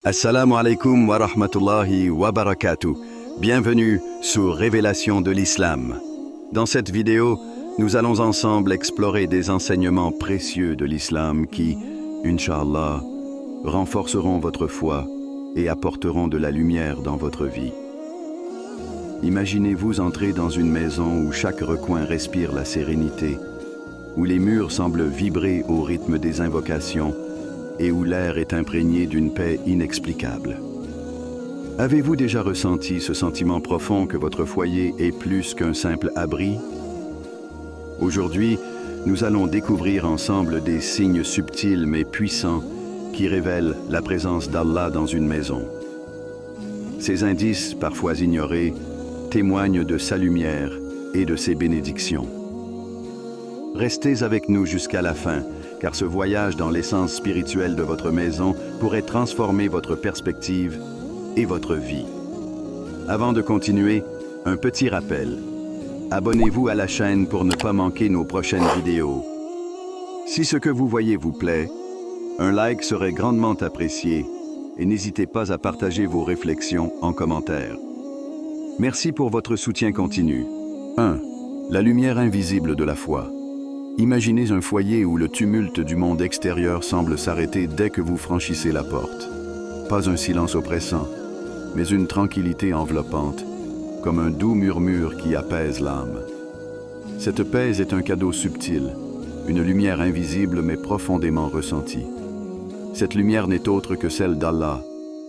Assalamu alaikum wa rahmatullahi wa barakatuh. Bienvenue sur Révélation de l'Islam. Dans cette vidéo, nous allons ensemble explorer des enseignements précieux de l'Islam qui, Inch'Allah, renforceront votre foi et apporteront de la lumière dans votre vie. Imaginez-vous entrer dans une maison où chaque recoin respire la sérénité, où les murs semblent vibrer au rythme des invocations et où l'air est imprégné d'une paix inexplicable. Avez-vous déjà ressenti ce sentiment profond que votre foyer est plus qu'un simple abri? Aujourd'hui, nous allons découvrir ensemble des signes subtils mais puissants qui révèlent la présence d'Allah dans une maison. Ces indices, parfois ignorés, témoignent de sa lumière et de ses bénédictions. Restez avec nous jusqu'à la fin, car ce voyage dans l'essence spirituelle de votre maison pourrait transformer votre perspective et votre vie. Avant de continuer, un petit rappel. Abonnez-vous à la chaîne pour ne pas manquer nos prochaines vidéos. Si ce que vous voyez vous plaît, un like serait grandement apprécié et n'hésitez pas à partager vos réflexions en commentaire. Merci pour votre soutien continu. 1. La lumière invisible de la foi. Imaginez un foyer où le tumulte du monde extérieur semble s'arrêter dès que vous franchissez la porte. Pas un silence oppressant, mais une tranquillité enveloppante, comme un doux murmure qui apaise l'âme. Cette paix est un cadeau subtil, une lumière invisible mais profondément ressentie. Cette lumière n'est autre que celle d'Allah,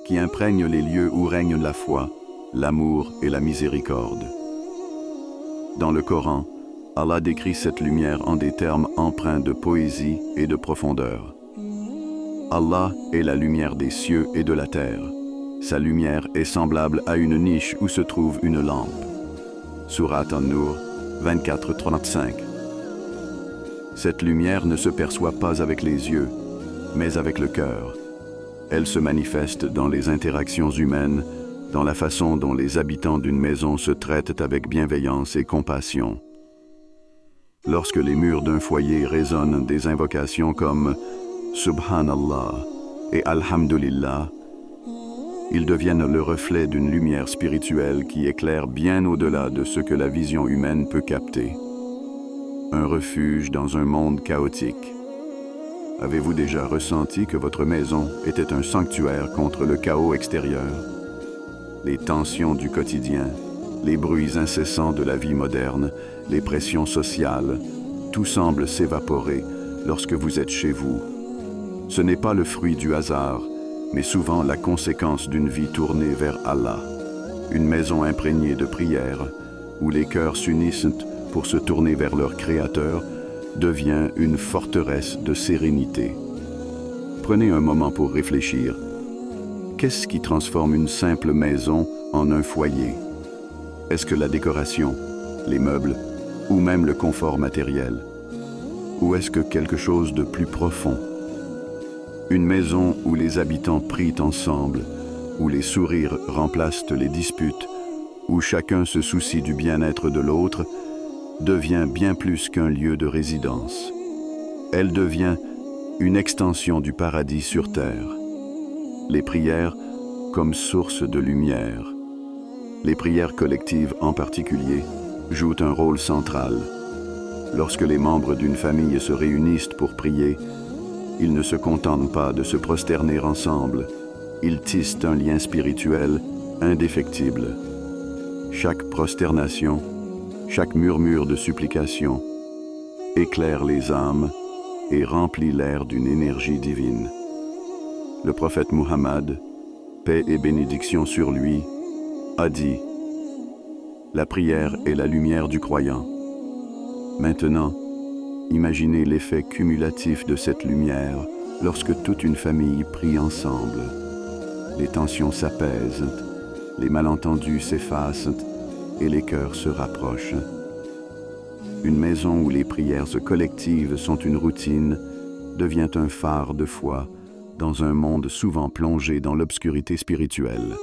qui imprègne les lieux où règne la foi, l'amour et la miséricorde. Dans le Coran, Allah décrit cette lumière en des termes empreints de poésie et de profondeur. Allah est la lumière des cieux et de la terre. Sa lumière est semblable à une niche où se trouve une lampe. Surat An-Nur 24-35. Cette lumière ne se perçoit pas avec les yeux, mais avec le cœur. Elle se manifeste dans les interactions humaines, dans la façon dont les habitants d'une maison se traitent avec bienveillance et compassion. Lorsque les murs d'un foyer résonnent des invocations comme « Subhanallah » et « Alhamdulillah », ils deviennent le reflet d'une lumière spirituelle qui éclaire bien au-delà de ce que la vision humaine peut capter. Un refuge dans un monde chaotique. Avez-vous déjà ressenti que votre maison était un sanctuaire contre le chaos extérieur? Les tensions du quotidien, les bruits incessants de la vie moderne, les pressions sociales, tout semble s'évaporer lorsque vous êtes chez vous. Ce n'est pas le fruit du hasard, mais souvent la conséquence d'une vie tournée vers Allah. Une maison imprégnée de prières, où les cœurs s'unissent pour se tourner vers leur Créateur, devient une forteresse de sérénité. Prenez un moment pour réfléchir. Qu'est-ce qui transforme une simple maison en un foyer? Est-ce que la décoration, les meubles, ou même le confort matériel? Ou est-ce que quelque chose de plus profond? Une maison où les habitants prient ensemble, où les sourires remplacent les disputes, où chacun se soucie du bien-être de l'autre, devient bien plus qu'un lieu de résidence. Elle devient une extension du paradis sur terre. Les prières comme source de lumière. Les prières collectives en particulier jouent un rôle central. Lorsque les membres d'une famille se réunissent pour prier, ils ne se contentent pas de se prosterner ensemble, ils tissent un lien spirituel indéfectible. Chaque prosternation, chaque murmure de supplication éclaire les âmes et remplit l'air d'une énergie divine. Le prophète Muhammad, paix et bénédiction sur lui, a dit « La prière est la lumière du croyant ». Maintenant, imaginez l'effet cumulatif de cette lumière lorsque toute une famille prie ensemble. Les tensions s'apaisent, les malentendus s'effacent et les cœurs se rapprochent. Une maison où les prières collectives sont une routine devient un phare de foi dans un monde souvent plongé dans l'obscurité spirituelle.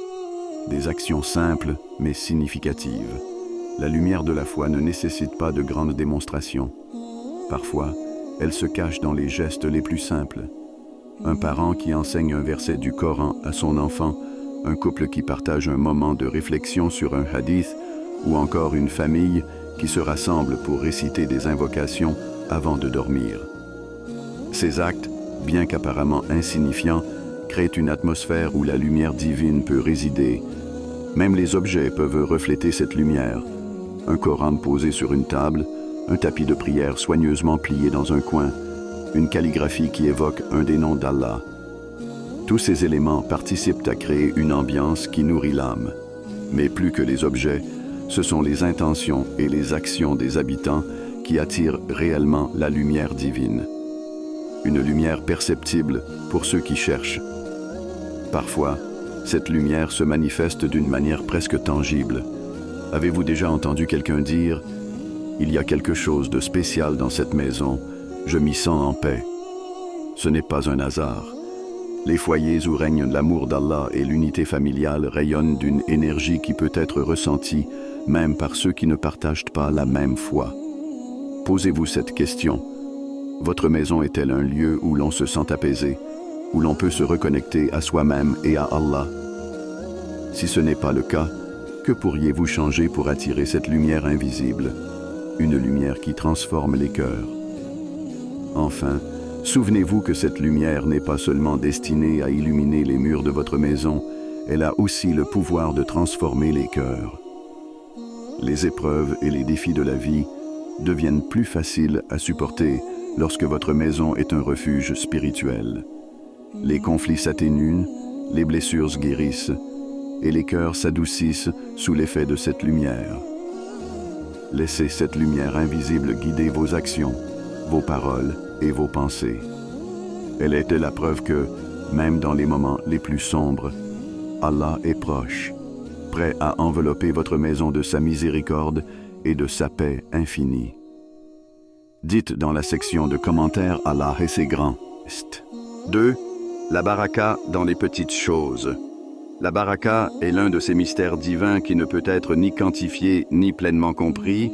Des actions simples mais significatives. La lumière de la foi ne nécessite pas de grandes démonstrations. Parfois, elle se cache dans les gestes les plus simples. un parent qui enseigne un verset du Coran à son enfant, un couple qui partage un moment de réflexion sur un hadith, ou encore une famille qui se rassemble pour réciter des invocations avant de dormir. Ces actes, bien qu'apparemment insignifiants, créent une atmosphère où la lumière divine peut résider. Même les objets peuvent refléter cette lumière. Un Coran posé sur une table, un tapis de prière soigneusement plié dans un coin, une calligraphie qui évoque un des noms d'Allah. Tous ces éléments participent à créer une ambiance qui nourrit l'âme. Mais plus que les objets, ce sont les intentions et les actions des habitants qui attirent réellement la lumière divine. Une lumière perceptible pour ceux qui cherchent. Parfois, cette lumière se manifeste d'une manière presque tangible. Avez-vous déjà entendu quelqu'un dire « Il y a quelque chose de spécial dans cette maison, je m'y sens en paix ». Ce n'est pas un hasard. Les foyers où règne l'amour d'Allah et l'unité familiale rayonnent d'une énergie qui peut être ressentie même par ceux qui ne partagent pas la même foi. Posez-vous cette question. Votre maison est-elle un lieu où l'on se sent apaisé, où l'on peut se reconnecter à soi-même et à Allah? Si ce n'est pas le cas, que pourriez-vous changer pour attirer cette lumière invisible, une lumière qui transforme les cœurs? Enfin, souvenez-vous que cette lumière n'est pas seulement destinée à illuminer les murs de votre maison, elle a aussi le pouvoir de transformer les cœurs. Les épreuves et les défis de la vie deviennent plus faciles à supporter lorsque votre maison est un refuge spirituel. Les conflits s'atténuent, les blessures se guérissent, et les cœurs s'adoucissent sous l'effet de cette lumière. Laissez cette lumière invisible guider vos actions, vos paroles et vos pensées. Elle est la preuve que, même dans les moments les plus sombres, Allah est proche, prêt à envelopper votre maison de sa miséricorde et de sa paix infinie. Dites dans la section de commentaires Allah et ses grands. 2. La baraka dans les petites choses. La baraka est l'un de ces mystères divins qui ne peut être ni quantifié ni pleinement compris,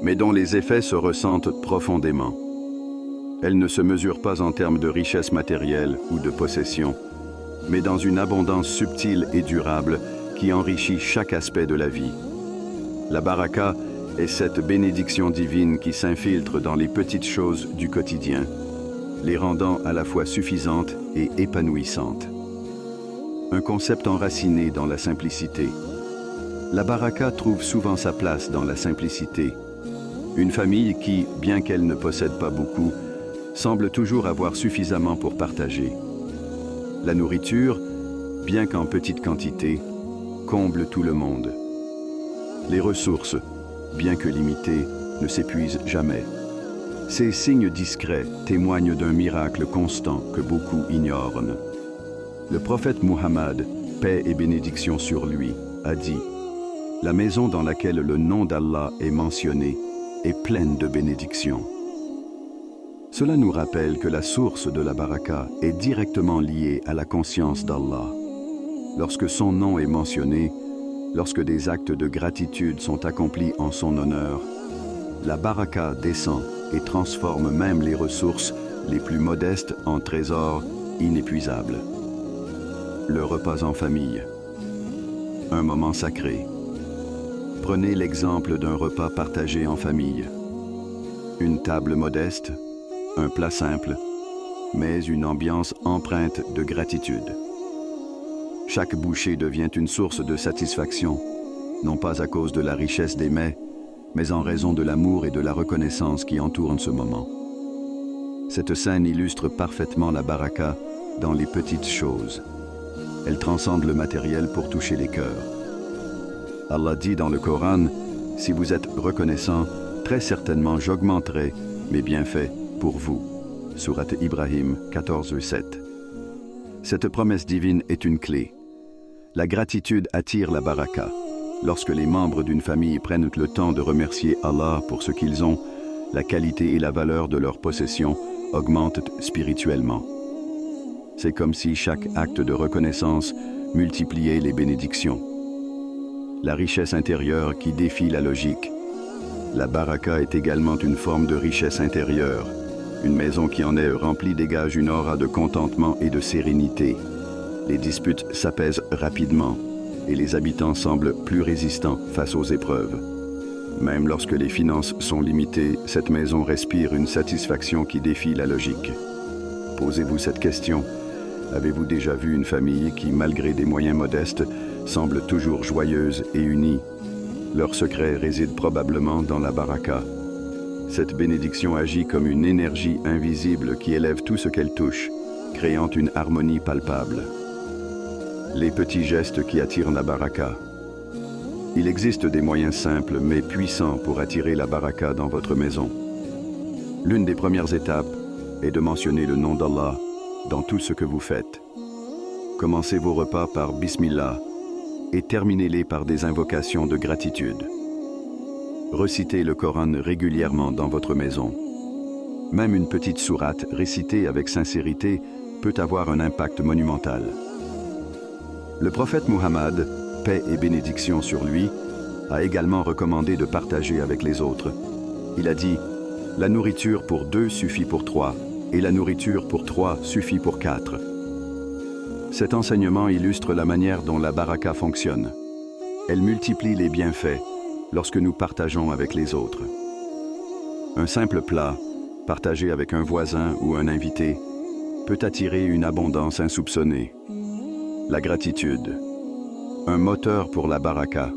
mais dont les effets se ressentent profondément. Elle ne se mesure pas en termes de richesse matérielle ou de possession, mais dans une abondance subtile et durable qui enrichit chaque aspect de la vie. La baraka est cette bénédiction divine qui s'infiltre dans les petites choses du quotidien, les rendant à la fois suffisantes et épanouissantes. Un concept enraciné dans la simplicité. La baraka trouve souvent sa place dans la simplicité. Une famille qui, bien qu'elle ne possède pas beaucoup, semble toujours avoir suffisamment pour partager. La nourriture, bien qu'en petite quantité, comble tout le monde. Les ressources, bien que limitées, ne s'épuisent jamais. Ces signes discrets témoignent d'un miracle constant que beaucoup ignorent. Le prophète Muhammad, paix et bénédiction sur lui, a dit « La maison dans laquelle le nom d'Allah est mentionné est pleine de bénédictions. » Cela nous rappelle que la source de la baraka est directement liée à la conscience d'Allah. Lorsque son nom est mentionné, lorsque des actes de gratitude sont accomplis en son honneur, la baraka descend et transforme même les ressources les plus modestes en trésors inépuisables. Le repas en famille. Un moment sacré. Prenez l'exemple d'un repas partagé en famille. Une table modeste, un plat simple, mais une ambiance empreinte de gratitude. Chaque bouchée devient une source de satisfaction, non pas à cause de la richesse des mets, mais en raison de l'amour et de la reconnaissance qui entourent ce moment. Cette scène illustre parfaitement la baraka dans les petites choses. Elle transcende le matériel pour toucher les cœurs. Allah dit dans le Coran, « Si vous êtes reconnaissant, très certainement j'augmenterai mes bienfaits pour vous. » Sourate Ibrahim 14:7. Cette promesse divine est une clé. La gratitude attire la baraka. Lorsque les membres d'une famille prennent le temps de remercier Allah pour ce qu'ils ont, la qualité et la valeur de leurs possessions augmentent spirituellement. C'est comme si chaque acte de reconnaissance multipliait les bénédictions. La richesse intérieure qui défie la logique. La baraka est également une forme de richesse intérieure, Une maison qui en est remplie dégage une aura de contentement et de sérénité. Les disputes s'apaisent rapidement et les habitants semblent plus résistants face aux épreuves. Même lorsque les finances sont limitées, cette maison respire une satisfaction qui défie la logique. Posez-vous cette question. Avez-vous déjà vu une famille qui, malgré des moyens modestes, semble toujours joyeuse et unie? Leur secret réside probablement dans la baraka. Cette bénédiction agit comme une énergie invisible qui élève tout ce qu'elle touche, créant une harmonie palpable. Les petits gestes qui attirent la baraka. Il existe des moyens simples mais puissants pour attirer la baraka dans votre maison. L'une des premières étapes est de mentionner le nom d'Allah dans tout ce que vous faites. Commencez vos repas par Bismillah et terminez-les par des invocations de gratitude. Recitez le Coran régulièrement dans votre maison. Même une petite sourate récitée avec sincérité peut avoir un impact monumental. Le prophète Muhammad, paix et bénédiction sur lui, a également recommandé de partager avec les autres. Il a dit « La nourriture pour 2 suffit pour 3, et la nourriture pour 3 suffit pour 4. » Cet enseignement illustre la manière dont la baraka fonctionne. Elle multiplie les bienfaits lorsque nous partageons avec les autres. Un simple plat, partagé avec un voisin ou un invité, peut attirer une abondance insoupçonnée. La gratitude, un moteur pour la baraka.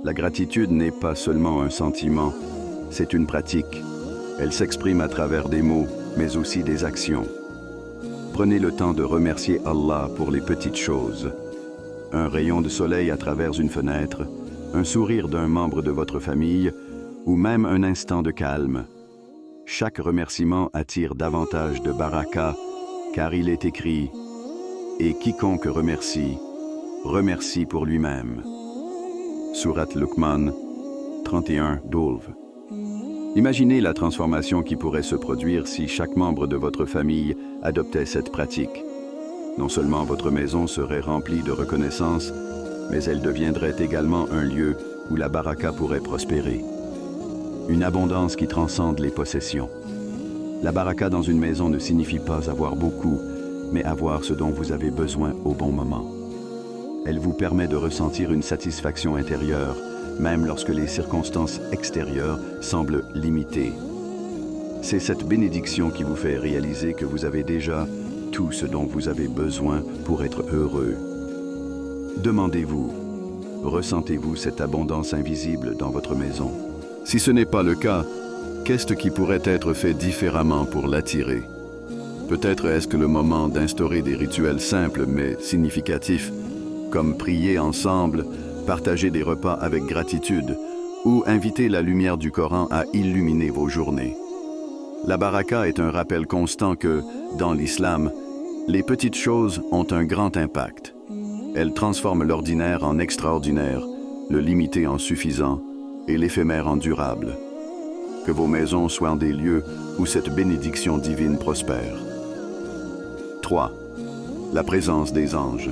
La gratitude n'est pas seulement un sentiment, c'est une pratique. Elle s'exprime à travers des mots, mais aussi des actions. Prenez le temps de remercier Allah pour les petites choses. Un rayon de soleil à travers une fenêtre, un sourire d'un membre de votre famille, ou même un instant de calme. Chaque remerciement attire davantage de baraka, car il est écrit « Et quiconque remercie, remercie pour lui-même. » Sourate Luqman 31-12. Imaginez la transformation qui pourrait se produire si chaque membre de votre famille adoptait cette pratique. Non seulement votre maison serait remplie de reconnaissance, mais elle deviendrait également un lieu où la baraka pourrait prospérer. Une abondance qui transcende les possessions. La baraka dans une maison ne signifie pas avoir beaucoup, mais avoir ce dont vous avez besoin au bon moment. Elle vous permet de ressentir une satisfaction intérieure, même lorsque les circonstances extérieures semblent limitées. C'est cette bénédiction qui vous fait réaliser que vous avez déjà tout ce dont vous avez besoin pour être heureux. Demandez-vous, ressentez-vous cette abondance invisible dans votre maison? Si ce n'est pas le cas, qu'est-ce qui pourrait être fait différemment pour l'attirer? Peut-être est-ce que le moment d'instaurer des rituels simples mais significatifs, comme prier ensemble, partager des repas avec gratitude ou inviter la lumière du Coran à illuminer vos journées. La baraka est un rappel constant que, dans l'islam, les petites choses ont un grand impact. Elles transforment l'ordinaire en extraordinaire, le limité en suffisant et l'éphémère en durable. Que vos maisons soient des lieux où cette bénédiction divine prospère. 3. La présence des anges.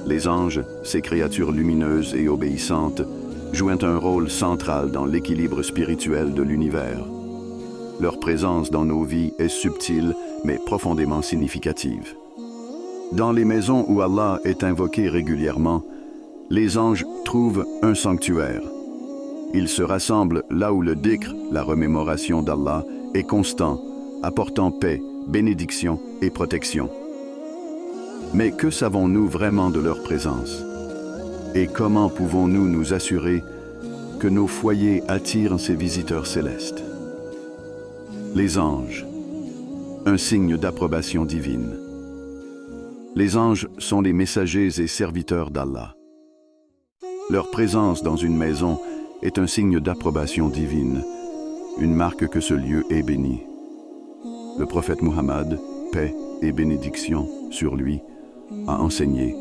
Les anges, ces créatures lumineuses et obéissantes, jouent un rôle central dans l'équilibre spirituel de l'univers. Leur présence dans nos vies est subtile, mais profondément significative. Dans les maisons où Allah est invoqué régulièrement, les anges trouvent un sanctuaire. Ils se rassemblent là où le dhikr, la remémoration d'Allah, est constant, apportant paix, bénédiction et protection. Mais que savons-nous vraiment de leur présence? Et comment pouvons-nous nous assurer que nos foyers attirent ces visiteurs célestes? Les anges, un signe d'approbation divine. Les anges sont les messagers et serviteurs d'Allah. Leur présence dans une maison est un signe d'approbation divine, une marque que ce lieu est béni. Le prophète Muhammad, paix et bénédiction sur lui, a enseigné.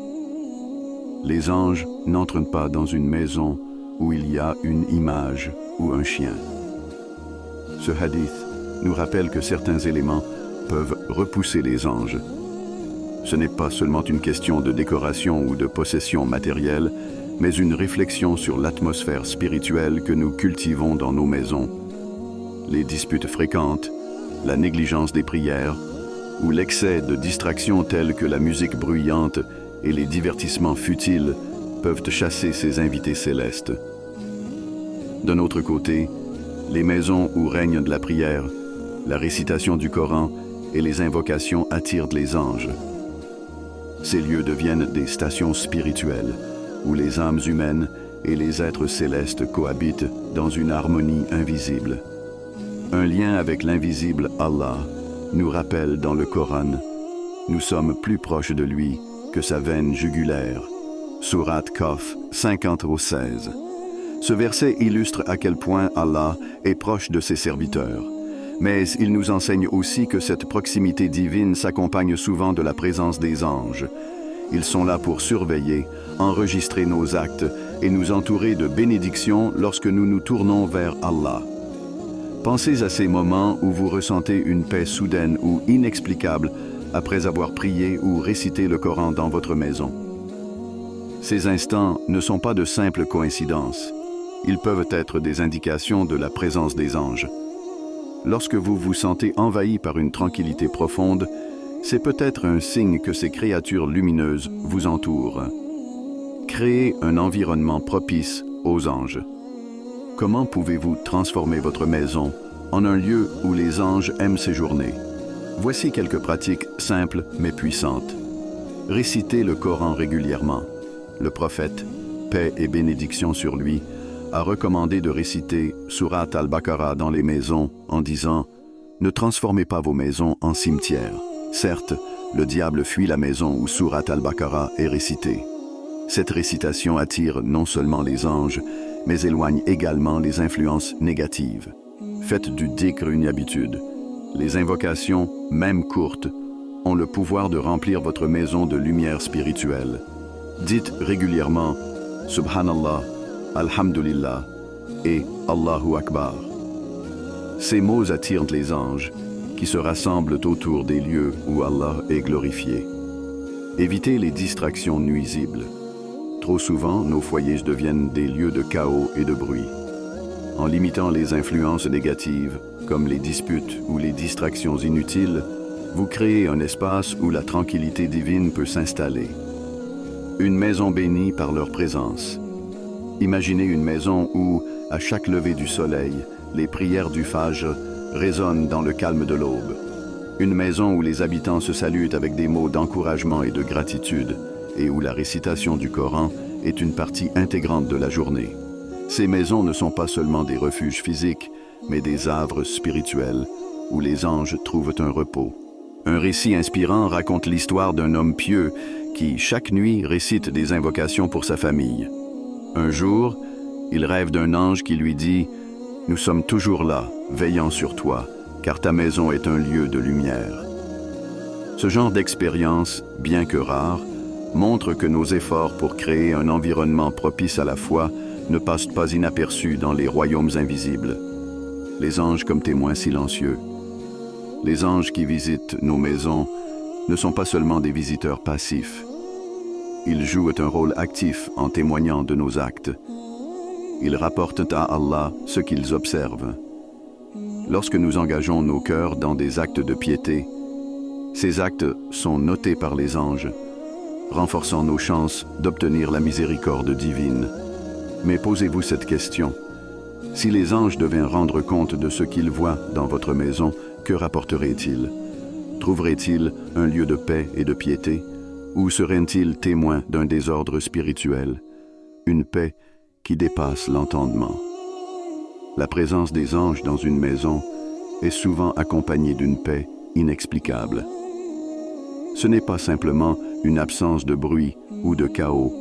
Les anges n'entrent pas dans une maison où il y a une image ou un chien. Ce hadith nous rappelle que certains éléments peuvent repousser les anges. Ce n'est pas seulement une question de décoration ou de possession matérielle, mais une réflexion sur l'atmosphère spirituelle que nous cultivons dans nos maisons. Les disputes fréquentes, la négligence des prières ou l'excès de distractions telles que la musique bruyante et les divertissements futiles peuvent chasser ces invités célestes. D'un autre côté, les maisons où règne de la prière, la récitation du Coran et les invocations attirent les anges. Ces lieux deviennent des stations spirituelles où les âmes humaines et les êtres célestes cohabitent dans une harmonie invisible. Un lien avec l'invisible Allah nous rappelle dans le Coran « Nous sommes plus proches de lui que sa veine jugulaire ». Surat Qaf 50-16. Ce verset illustre à quel point Allah est proche de ses serviteurs. Mais il nous enseigne aussi que cette proximité divine s'accompagne souvent de la présence des anges. Ils sont là pour surveiller, enregistrer nos actes et nous entourer de bénédictions lorsque nous nous tournons vers Allah. Pensez à ces moments où vous ressentez une paix soudaine ou inexplicable après avoir prié ou récité le Coran dans votre maison. Ces instants ne sont pas de simples coïncidences. Ils peuvent être des indications de la présence des anges. Lorsque vous vous sentez envahi par une tranquillité profonde, c'est peut-être un signe que ces créatures lumineuses vous entourent. Créez un environnement propice aux anges. Comment pouvez-vous transformer votre maison en un lieu où les anges aiment séjourner? Voici quelques pratiques simples mais puissantes. Récitez le Coran régulièrement. Le prophète, paix et bénédiction sur lui, a recommandé de réciter Surat al-Baqarah dans les maisons en disant « Ne transformez pas vos maisons en cimetières. Certes, le diable fuit la maison où Surat al-Baqarah est récitée. Cette récitation attire non seulement les anges, mais éloigne également les influences négatives. Faites du dhikr une habitude. Les invocations, même courtes, ont le pouvoir de remplir votre maison de lumière spirituelle. Dites régulièrement « Subhanallah », Alhamdulillah et Allahu Akbar. Ces mots attirent les anges qui se rassemblent autour des lieux où Allah est glorifié. Évitez les distractions nuisibles. Trop souvent, nos foyers deviennent des lieux de chaos et de bruit. En limitant les influences négatives, comme les disputes ou les distractions inutiles, vous créez un espace où la tranquillité divine peut s'installer. Une maison bénie par leur présence. Imaginez une maison où, à chaque lever du soleil, les prières du Fajr résonnent dans le calme de l'aube. Une maison où les habitants se saluent avec des mots d'encouragement et de gratitude, et où la récitation du Coran est une partie intégrante de la journée. Ces maisons ne sont pas seulement des refuges physiques, mais des havres spirituels, où les anges trouvent un repos. Un récit inspirant raconte l'histoire d'un homme pieux qui, chaque nuit, récite des invocations pour sa famille. Un jour, il rêve d'un ange qui lui dit « Nous sommes toujours là, veillant sur toi, car ta maison est un lieu de lumière. » Ce genre d'expérience, bien que rare, montre que nos efforts pour créer un environnement propice à la foi ne passent pas inaperçus dans les royaumes invisibles. Les anges comme témoins silencieux. Les anges qui visitent nos maisons ne sont pas seulement des visiteurs passifs. Ils jouent un rôle actif en témoignant de nos actes. Ils rapportent à Allah ce qu'ils observent. Lorsque nous engageons nos cœurs dans des actes de piété, ces actes sont notés par les anges, renforçant nos chances d'obtenir la miséricorde divine. Mais posez-vous cette question. Si les anges devaient rendre compte de ce qu'ils voient dans votre maison, que rapporteraient-ils? Trouveraient-ils un lieu de paix et de piété? Ou seraient-ils témoins d'un désordre spirituel, une paix qui dépasse l'entendement? La présence des anges dans une maison est souvent accompagnée d'une paix inexplicable. Ce n'est pas simplement une absence de bruit ou de chaos,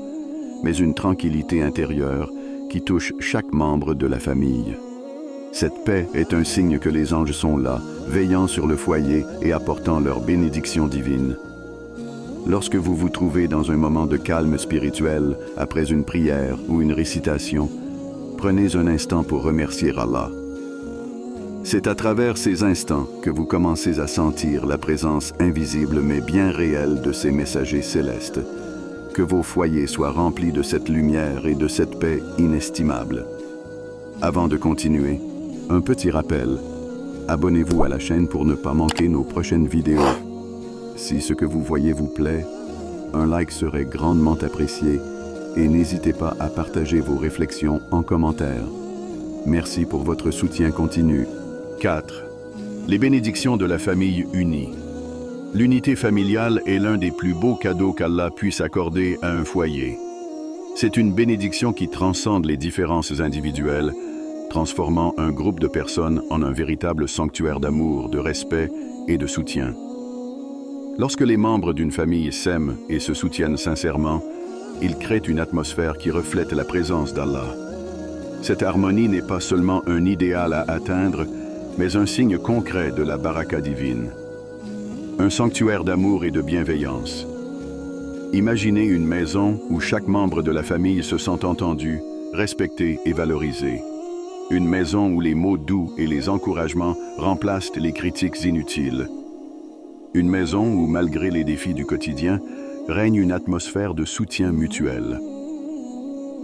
mais une tranquillité intérieure qui touche chaque membre de la famille. Cette paix est un signe que les anges sont là, veillant sur le foyer et apportant leur bénédiction divine. Lorsque vous vous trouvez dans un moment de calme spirituel, après une prière ou une récitation, prenez un instant pour remercier Allah. C'est à travers ces instants que vous commencez à sentir la présence invisible mais bien réelle de ces messagers célestes. Que vos foyers soient remplis de cette lumière et de cette paix inestimable. Avant de continuer, un petit rappel. Abonnez-vous à la chaîne pour ne pas manquer nos prochaines vidéos. Si ce que vous voyez vous plaît, un like serait grandement apprécié et n'hésitez pas à partager vos réflexions en commentaire. Merci pour votre soutien continu. 4. Les bénédictions de la famille unie. L'unité familiale est l'un des plus beaux cadeaux qu'Allah puisse accorder à un foyer. C'est une bénédiction qui transcende les différences individuelles, transformant un groupe de personnes en un véritable sanctuaire d'amour, de respect et de soutien. Lorsque les membres d'une famille s'aiment et se soutiennent sincèrement, ils créent une atmosphère qui reflète la présence d'Allah. Cette harmonie n'est pas seulement un idéal à atteindre, mais un signe concret de la baraka divine. Un sanctuaire d'amour et de bienveillance. Imaginez une maison où chaque membre de la famille se sent entendu, respecté et valorisé. Une maison où les mots doux et les encouragements remplacent les critiques inutiles. Une maison où, malgré les défis du quotidien, règne une atmosphère de soutien mutuel.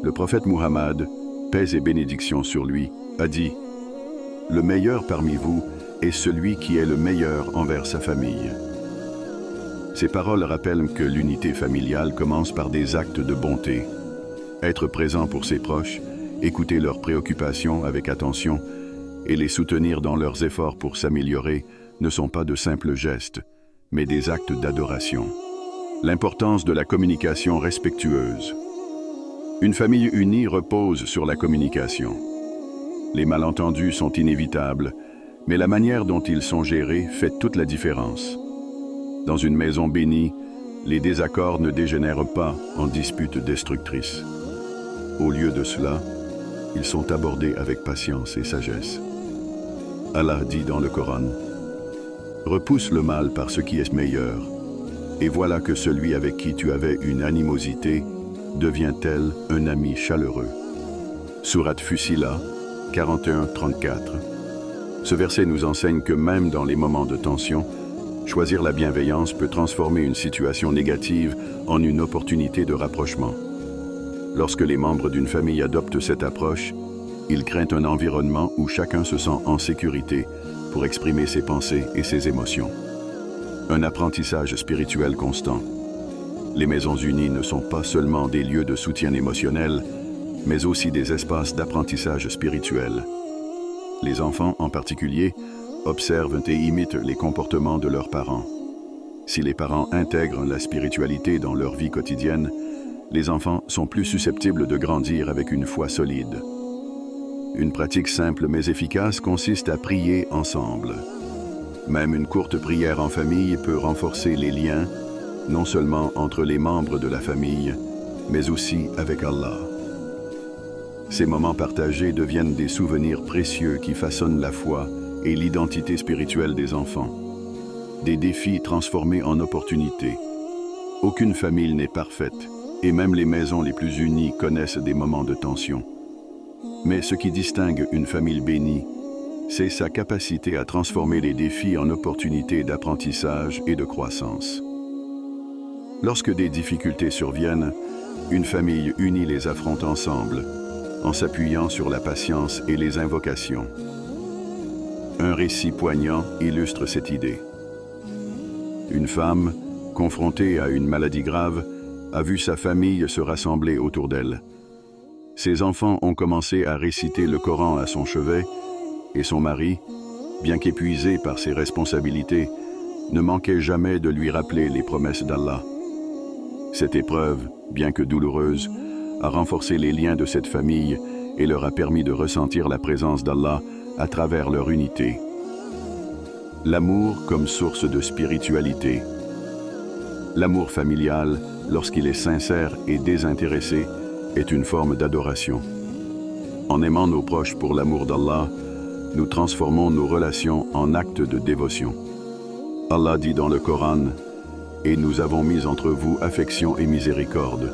Le prophète Muhammad, paix et bénédiction sur lui, a dit « Le meilleur parmi vous est celui qui est le meilleur envers sa famille ». Ces paroles rappellent que l'unité familiale commence par des actes de bonté. Être présent pour ses proches, écouter leurs préoccupations avec attention et les soutenir dans leurs efforts pour s'améliorer ne sont pas de simples gestes, mais des actes d'adoration. L'importance de la communication respectueuse. Une famille unie repose sur la communication. Les malentendus sont inévitables, mais la manière dont ils sont gérés fait toute la différence. Dans une maison bénie, les désaccords ne dégénèrent pas en disputes destructrices. Au lieu de cela, ils sont abordés avec patience et sagesse. Allah dit dans le Coran « Repousse le mal par ce qui est meilleur, et voilà que celui avec qui tu avais une animosité devient tel un ami chaleureux. » Sourate Fussilat, 41-34. Ce verset nous enseigne que même dans les moments de tension, choisir la bienveillance peut transformer une situation négative en une opportunité de rapprochement. Lorsque les membres d'une famille adoptent cette approche, ils créent un environnement où chacun se sent en sécurité pour exprimer ses pensées et ses émotions. Un apprentissage spirituel constant. Les maisons unies ne sont pas seulement des lieux de soutien émotionnel, mais aussi des espaces d'apprentissage spirituel. Les enfants, en particulier, observent et imitent les comportements de leurs parents. Si les parents intègrent la spiritualité dans leur vie quotidienne, les enfants sont plus susceptibles de grandir avec une foi solide. Une pratique simple mais efficace consiste à prier ensemble. Même une courte prière en famille peut renforcer les liens, non seulement entre les membres de la famille, mais aussi avec Allah. Ces moments partagés deviennent des souvenirs précieux qui façonnent la foi et l'identité spirituelle des enfants. Des défis transformés en opportunités. Aucune famille n'est parfaite, et même les maisons les plus unies connaissent des moments de tension. Mais ce qui distingue une famille bénie, c'est sa capacité à transformer les défis en opportunités d'apprentissage et de croissance. Lorsque des difficultés surviennent, une famille unie les affronte ensemble, en s'appuyant sur la patience et les invocations. Un récit poignant illustre cette idée. Une femme, confrontée à une maladie grave, a vu sa famille se rassembler autour d'elle. Ses enfants ont commencé à réciter le Coran à son chevet et son mari, bien qu'épuisé par ses responsabilités, ne manquait jamais de lui rappeler les promesses d'Allah. Cette épreuve, bien que douloureuse, a renforcé les liens de cette famille et leur a permis de ressentir la présence d'Allah à travers leur unité. L'amour comme source de spiritualité. L'amour familial, lorsqu'il est sincère et désintéressé, est une forme d'adoration. En aimant nos proches pour l'amour d'Allah, nous transformons nos relations en actes de dévotion. Allah dit dans le Coran « Et nous avons mis entre vous affection et miséricorde »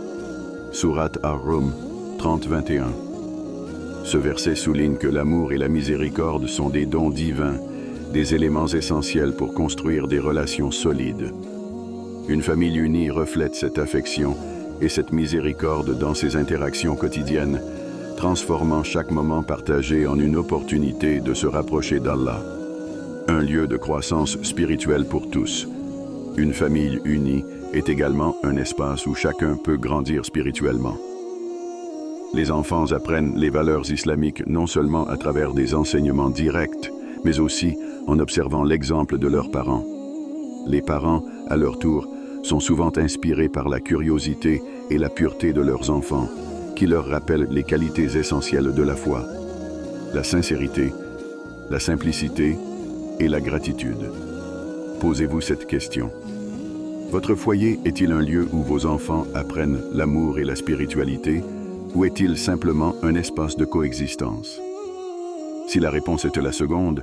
Sourate Ar-Rum 30-21. Ce verset souligne que l'amour et la miséricorde sont des dons divins, des éléments essentiels pour construire des relations solides. Une famille unie reflète cette affection et cette miséricorde dans ses interactions quotidiennes, transformant chaque moment partagé en une opportunité de se rapprocher d'Allah. un lieu de croissance spirituelle pour tous. Une famille unie est également un espace où chacun peut grandir spirituellement. Les enfants apprennent les valeurs islamiques non seulement à travers des enseignements directs, mais aussi en observant l'exemple de leurs parents. Les parents, à leur tour, sont souvent inspirés par la curiosité et la pureté de leurs enfants, qui leur rappellent les qualités essentielles de la foi: la sincérité, la simplicité et la gratitude. Posez-vous cette question. Votre foyer est-il un lieu où vos enfants apprennent l'amour et la spiritualité, ou est-il simplement un espace de coexistence? Si la réponse était la seconde,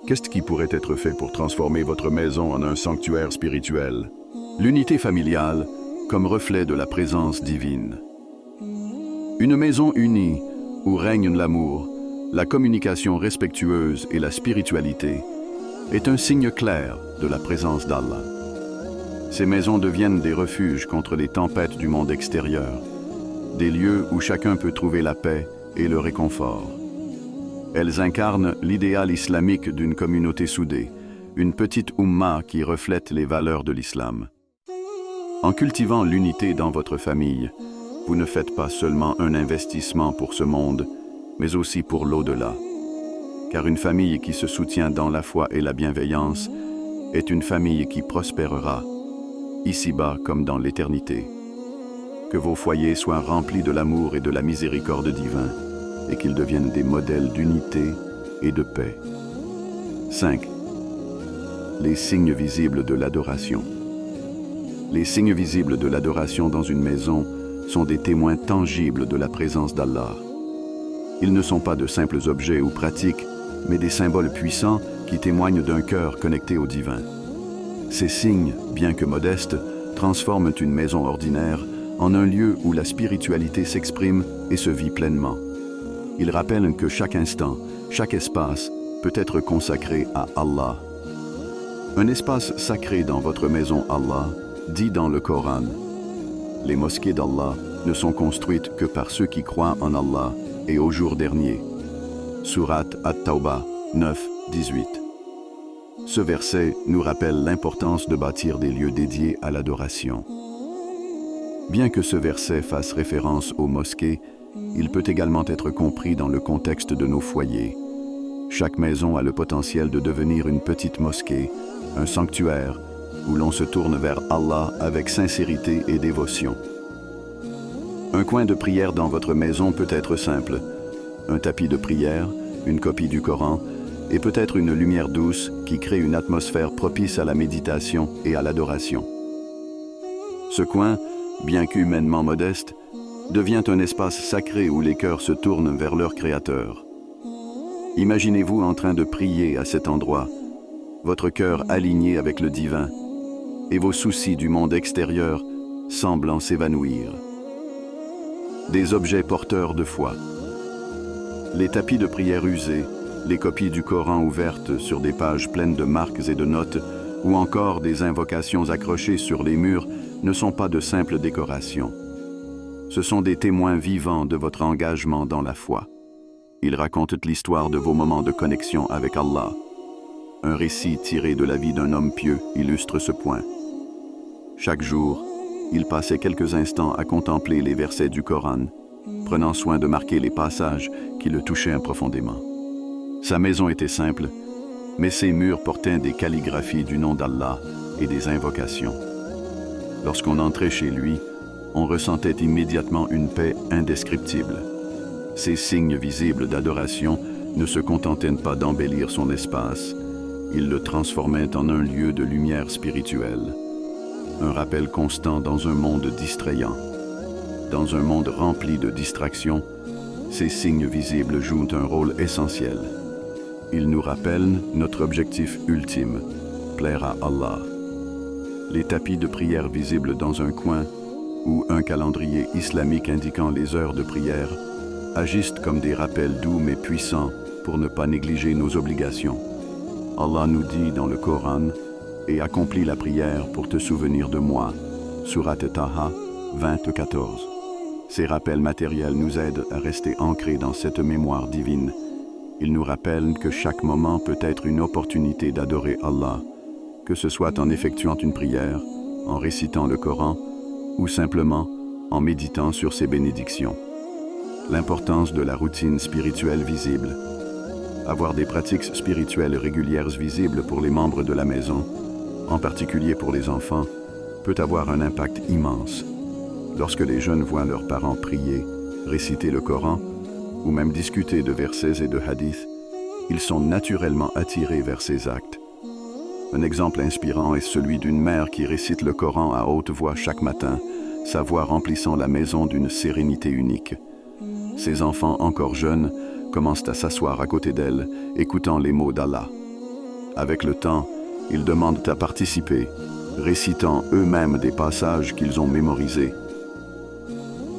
qu'est-ce qui pourrait être fait pour transformer votre maison en un sanctuaire spirituel? L'unité familiale comme reflet de la présence divine. Une maison unie où règne l'amour, la communication respectueuse et la spiritualité est un signe clair de la présence d'Allah. Ces maisons deviennent des refuges contre les tempêtes du monde extérieur, des lieux où chacun peut trouver la paix et le réconfort. Elles incarnent l'idéal islamique d'une communauté soudée, une petite oumma qui reflète les valeurs de l'islam. En cultivant l'unité dans votre famille, vous ne faites pas seulement un investissement pour ce monde, mais aussi pour l'au-delà. Car une famille qui se soutient dans la foi et la bienveillance est une famille qui prospérera, ici-bas comme dans l'éternité. Que vos foyers soient remplis de l'amour et de la miséricorde divine, et qu'ils deviennent des modèles d'unité et de paix. 5. Les signes visibles de l'adoration. Les signes visibles de l'adoration dans une maison sont des témoins tangibles de la présence d'Allah. Ils ne sont pas de simples objets ou pratiques, mais des symboles puissants qui témoignent d'un cœur connecté au divin. Ces signes, bien que modestes, transforment une maison ordinaire en un lieu où la spiritualité s'exprime et se vit pleinement. Ils rappellent que chaque instant, chaque espace peut être consacré à Allah. Un espace sacré dans votre maison Allah dit dans le Coran: les mosquées d'Allah ne sont construites que par ceux qui croient en Allah et au jour dernier. Sourate At-Tawbah 9, 18. Ce verset nous rappelle l'importance de bâtir des lieux dédiés à l'adoration. Bien que ce verset fasse référence aux mosquées, il peut également être compris dans le contexte de nos foyers. Chaque maison a le potentiel de devenir une petite mosquée, un sanctuaire, où l'on se tourne vers Allah avec sincérité et dévotion. Un coin de prière dans votre maison peut être simple: un tapis de prière, une copie du Coran, et peut-être une lumière douce qui crée une atmosphère propice à la méditation et à l'adoration. Ce coin, bien qu'humainement modeste, devient un espace sacré où les cœurs se tournent vers leur Créateur. Imaginez-vous en train de prier à cet endroit, votre cœur aligné avec le divin, et vos soucis du monde extérieur semblant s'évanouir. Des objets porteurs de foi. Les tapis de prière usés, les copies du Coran ouvertes sur des pages pleines de marques et de notes, ou encore des invocations accrochées sur les murs ne sont pas de simples décorations. Ce sont des témoins vivants de votre engagement dans la foi. Ils racontent l'histoire de vos moments de connexion avec Allah. Un récit tiré de la vie d'un homme pieux illustre ce point. Chaque jour, il passait quelques instants à contempler les versets du Coran, prenant soin de marquer les passages qui le touchaient profondément. Sa maison était simple, mais ses murs portaient des calligraphies du nom d'Allah et des invocations. Lorsqu'on entrait chez lui, on ressentait immédiatement une paix indescriptible. Ces signes visibles d'adoration ne se contentaient pas d'embellir son espace, ils le transformaient en un lieu de lumière spirituelle. Un rappel constant dans un monde distrayant. Dans un monde rempli de distractions, ces signes visibles jouent un rôle essentiel. Ils nous rappellent notre objectif ultime, plaire à Allah. Les tapis de prière visibles dans un coin ou un calendrier islamique indiquant les heures de prière agissent comme des rappels doux mais puissants pour ne pas négliger nos obligations. Allah nous dit dans le Coran: « Et accomplis la prière pour te souvenir de moi » Sourate Taha 20-14. Ces rappels matériels nous aident à rester ancrés dans cette mémoire divine Il nous rappelle que chaque moment peut être une opportunité d'adorer Allah, que ce soit en effectuant une prière, en récitant le Coran ou simplement en méditant sur ses bénédictions. L'importance de la routine spirituelle visible. Avoir des pratiques spirituelles régulières visibles pour les membres de la maison, en particulier pour les enfants, peut avoir un impact immense. Lorsque les jeunes voient leurs parents prier, réciter le Coran, ou même discuter de versets et de hadiths, ils sont naturellement attirés vers ces actes. Un exemple inspirant est celui d'une mère qui récite le Coran à haute voix chaque matin, sa voix remplissant la maison d'une sérénité unique. Ses enfants encore jeunes commencent à s'asseoir à côté d'elle, écoutant les mots d'Allah. Avec le temps, ils demandent à participer, récitant eux-mêmes des passages qu'ils ont mémorisés.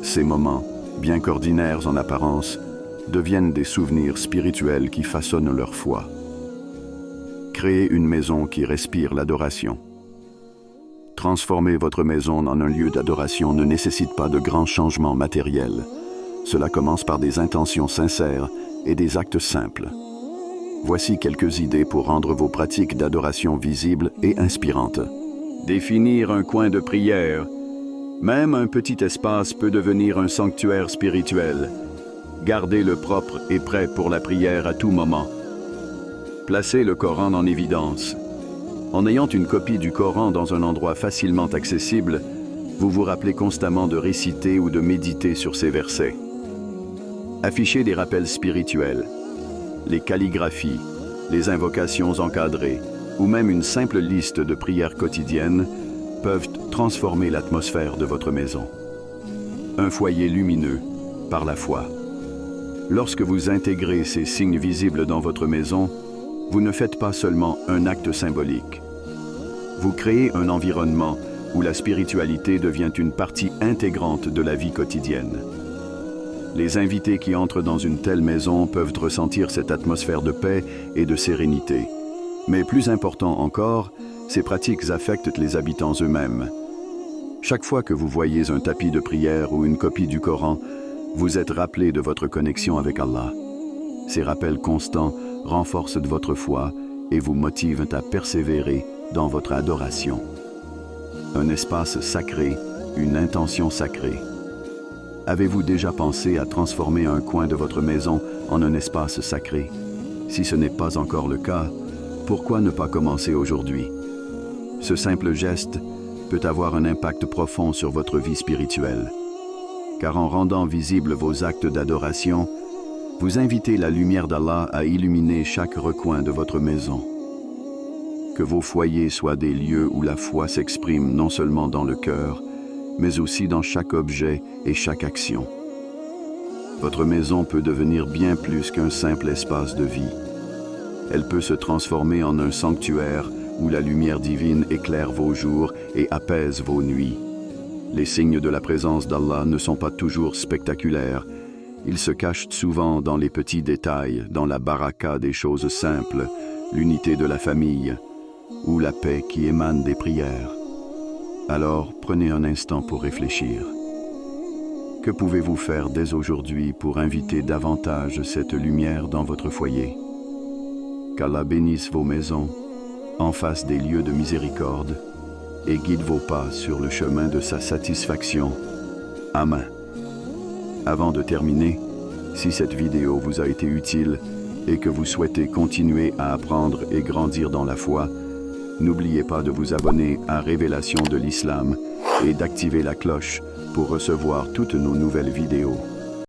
Ces moments, bien qu'ordinaires en apparence, deviennent des souvenirs spirituels qui façonnent leur foi. Créez une maison qui respire l'adoration. Transformer votre maison en un lieu d'adoration ne nécessite pas de grands changements matériels. Cela commence par des intentions sincères et des actes simples. Voici quelques idées pour rendre vos pratiques d'adoration visibles et inspirantes. Définir un coin de prière. Même un petit espace peut devenir un sanctuaire spirituel. Gardez-le propre et prêt pour la prière à tout moment. Placez le Coran en évidence. En ayant une copie du Coran dans un endroit facilement accessible, vous vous rappelez constamment de réciter ou de méditer sur ces versets. Affichez des rappels spirituels. Les calligraphies, les invocations encadrées ou même une simple liste de prières quotidiennes peuvent transformer l'atmosphère de votre maison. Un foyer lumineux par la foi. Lorsque vous intégrez ces signes visibles dans votre maison, vous ne faites pas seulement un acte symbolique. Vous créez un environnement où la spiritualité devient une partie intégrante de la vie quotidienne. Les invités qui entrent dans une telle maison peuvent ressentir cette atmosphère de paix et de sérénité. Mais plus important encore, ces pratiques affectent les habitants eux-mêmes. Chaque fois que vous voyez un tapis de prière ou une copie du Coran, vous êtes rappelé de votre connexion avec Allah. Ces rappels constants renforcent votre foi et vous motivent à persévérer dans votre adoration. Un espace sacré, une intention sacrée. Avez-vous déjà pensé à transformer un coin de votre maison en un espace sacré? Si ce n'est pas encore le cas, pourquoi ne pas commencer aujourd'hui? Ce simple geste peut avoir un impact profond sur votre vie spirituelle. Car en rendant visibles vos actes d'adoration, vous invitez la lumière d'Allah à illuminer chaque recoin de votre maison. Que vos foyers soient des lieux où la foi s'exprime non seulement dans le cœur, mais aussi dans chaque objet et chaque action. Votre maison peut devenir bien plus qu'un simple espace de vie. Elle peut se transformer en un sanctuaire où la lumière divine éclaire vos jours et apaise vos nuits. Les signes de la présence d'Allah ne sont pas toujours spectaculaires. Ils se cachent souvent dans les petits détails, dans la baraka des choses simples, l'unité de la famille ou la paix qui émane des prières. Alors, prenez un instant pour réfléchir. Que pouvez-vous faire dès aujourd'hui pour inviter davantage cette lumière dans votre foyer? Qu'Allah bénisse vos maisons, en fasse des lieux de miséricorde et guide vos pas sur le chemin de sa satisfaction. Amen. Avant de terminer, si cette vidéo vous a été utile et que vous souhaitez continuer à apprendre et grandir dans la foi, n'oubliez pas de vous abonner à Révélation de l'Islam et d'activer la cloche pour recevoir toutes nos nouvelles vidéos.